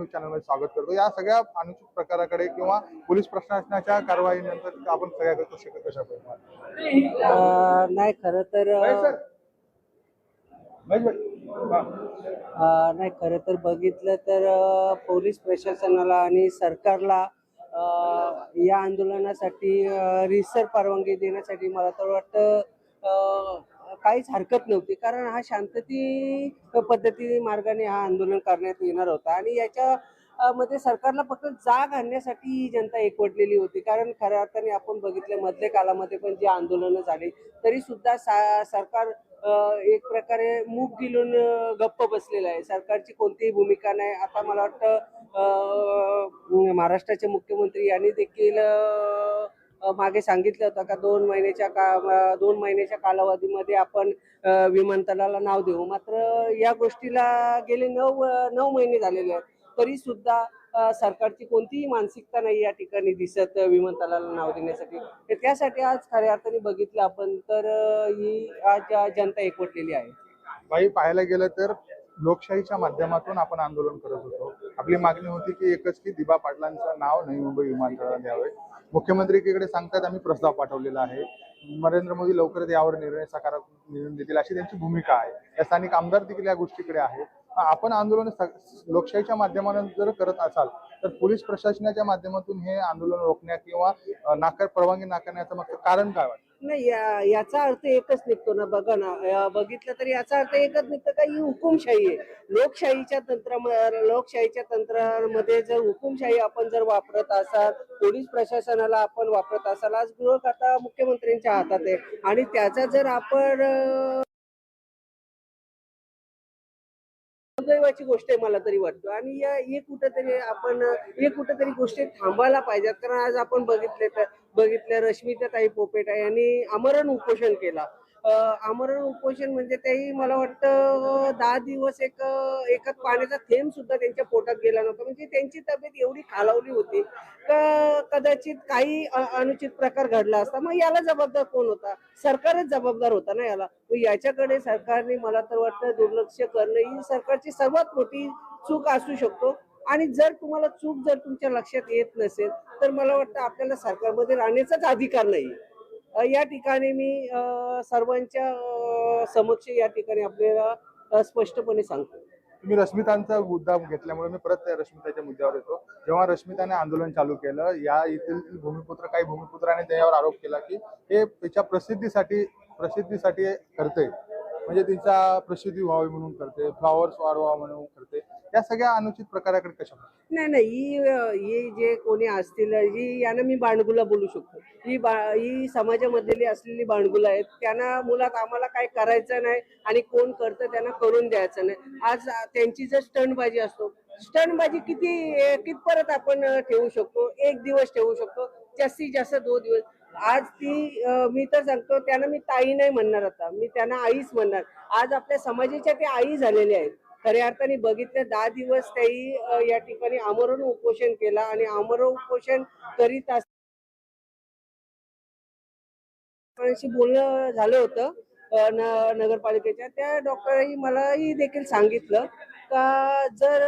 News चॅनलमध्ये स्वागत करतो। या सगळ्या अनुचित प्रकाराकडे किंवा पोलीस प्रशासनाच्या कारवाईनंतर आपण सगळ्या कशा नाही खरं तर नाही खरं तर बघितलं तर पोलीस प्रशासनाला आणि सरकारला या आंदोलनासाठी रीतसर परवानगी देण्यासाठी मला तर वाटतं काहीच हरकत नव्हती, कारण हा शांतती पद्धती मार्गाने हा आंदोलन करण्यात येणार होता आणि याच्या मध्ये सरकारला फक्त जाग आणण्यासाठी ही जनता एकवटलेली होती। कारण खऱ्या अर्थाने आपण बघितलं मधल्या काळामध्ये पण जी आंदोलनं झाली तरी सुद्धा सरकार एक प्रकारे मूग गिळून गप्प बसलेलं आहे। सरकारची कोणतीही भूमिका नाही। आता मला वाटतं महाराष्ट्राचे मुख्यमंत्री यांनी देखील मागे सांगितलं होतं का 2 महिन्याच्या कालावधीमध्ये आपण विमानतळाला नाव देऊ। मात्र या गोष्टीला गेले 9 महिने झालेले आहेत, तरी सुद्धा सरकारची कोणतीही मानसिकता नाही या ठिकाणी दिसत विमानतळाला नाव देण्यासाठी। तर त्यासाठी आज खऱ्या अर्थाने बघितलं आपण तर ही आज जनता एकवटलेली आहे। काही पाहायला गेलं तर लोकशाहीच्या माध्यमातून आपण आंदोलन करत होतो। आपली मागणी होती की एकच की दिबा पाटलांचं नाव नवी मुंबई विमानतळाला द्यावे। मुख्यमंत्री एकीकडे सांगतात आम्ही प्रस्ताव पाठवलेला आहे, नरेंद्र मोदी लवकरच यावर सकारात्मक निर्णय देतील अशी त्यांची भूमिका आहे। या स्थानिक आमदार देखील या गोष्टीकडे आहेत। आपण आंदोलन लोकशाहीच्या माध्यमातून जर करत असाल तर पोलीस प्रशासनाच्या माध्यमातून हे आंदोलन रोखण्या किंवा परवानगी नाकारण्याचं मग कारण काय वाटतं? नाही, याचा अर्थ एकच निघतो ना। बघा ना, बघितलं तर याचा अर्थ एकच निघतं का ही हुकुमशाही आहे। लोकशाहीच्या तंत्रामध्ये जर हुकुमशाही आपण जर वापरत असाल, पोलीस प्रशासनाला आपण वापरत असाल, आज गृह खाता मुख्यमंत्र्यांच्या हातात आहे आणि त्याचा जर आपण दुर्दैवाची गोष्ट आहे मला तरी वाटतं। आणि हे कुठेतरी गोष्टी थांबायला पाहिजेत, कारण आज आपण बघितलं रश्मिताताई पोपेटा यांनी आमरण उपोषण केला। आमरण उपोषण म्हणजे तेही मला वाटतं 10 दिवस एका पाण्याचा थेंब सुद्धा त्यांच्या पोटात गेला नव्हता। म्हणजे त्यांची तब्येत एवढी खालावली होती का कदाचित काही अनुचित प्रकार घडला असता। मग याला जबाबदार कोण होता? सरकारच जबाबदार होता ना याला। याच्याकडे सरकारने मला तर वाटतं दुर्लक्ष करणं ही सरकारची सर्वात मोठी चूक असू शकतो। आणि जर तुम्हाला चूक जर तुमच्या लक्षात येत नसेल तर मला वाटतं आपल्याला सरकारमध्ये राहण्याचाच अधिकार नाही। या ठिकाणी मी सर्वांच्या समक्ष या ठिकाणी आपल्याला स्पष्टपणे सांगतो। तुम्ही रश्मितांचा मुद्दा घेतल्यामुळे मी परत त्या रश्मिताच्या मुद्द्यावर येतो। जेव्हा रश्मिताने आंदोलन चालू केलं, या येथील काही भूमिपुत्राने त्याच्यावर आरोप केला की हे त्याच्या प्रसिद्धीसाठी करते, म्हणजे तिचा प्रसिद्धी व्हावी म्हणून करते, फ्लॉवर्स वाढवा म्हणून करते। या सगळ्या अनुचित प्रकाराकडे कशा? नाही, ही जे कोणी असतील ही यांना मी बाणगुला बोलू शकतो। ही समाजामधली असलेली बाणगुला आहेत। त्यांना मुलात आम्हाला काय करायचं नाही आणि कोण करतं त्यांना करून द्यायचं नाही। आज त्यांची जर स्टंटबाजी असतो, स्टंटबाजी कितपर्यंत आपण ठेवू शकतो? 1 दिवस ठेवू शकतो, जास्तीत जास्त 2 दिवस। आज मी तर सांगतो त्यांना मी ताई नाही म्हणणार, आता मी त्यांना आईच म्हणणार। आज आपल्या समाजाच्या ते आई झालेल्या आहेत। खऱ्या अर्थाने बघितलं 10 दिवस त्याही या ठिकाणी आमरण उपोषण केला आणि आमरण उपोषण करीत असताना बोलणं झालं होतं नगरपालिकेच्या त्या डॉक्टरही मलाही देखील सांगितलं का जर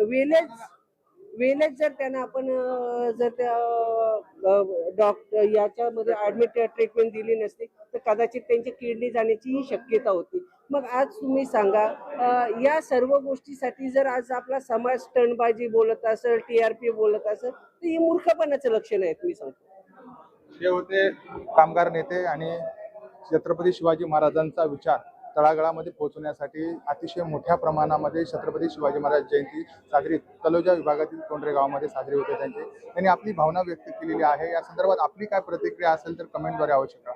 वेळेत जर त्यांना आपण जर त्या डॉक्टर याच्यामध्ये ऍडमिट ट्रीटमेंट दिली नसती तर कदाचित त्यांची किडनी जाण्याची शक्यता होती। मग आज तुम्ही सांगा, या सर्व गोष्टीसाठी जर आज आपला समाज स्टंटबाजी बोलत असेल, TRP बोलत असेल तर ही मूर्खपणाचं लक्षण आहे मी सांगतो। हे होते कामगार नेते आणि छत्रपती शिवाजी महाराजांचा विचार तळागाळामध्ये पोहोचवण्यासाठी अतिशय मोठ्या प्रमाणामध्ये छत्रपती शिवाजी महाराज जयंती साजरी तलोजा विभागातील तोंडरे गावामध्ये साजरी होते। त्यांनी आपली भावना व्यक्त केलेली आहे। या संदर्भात आपली काय प्रतिक्रिया असेल तर कमेंटद्वारे अवश्य करा।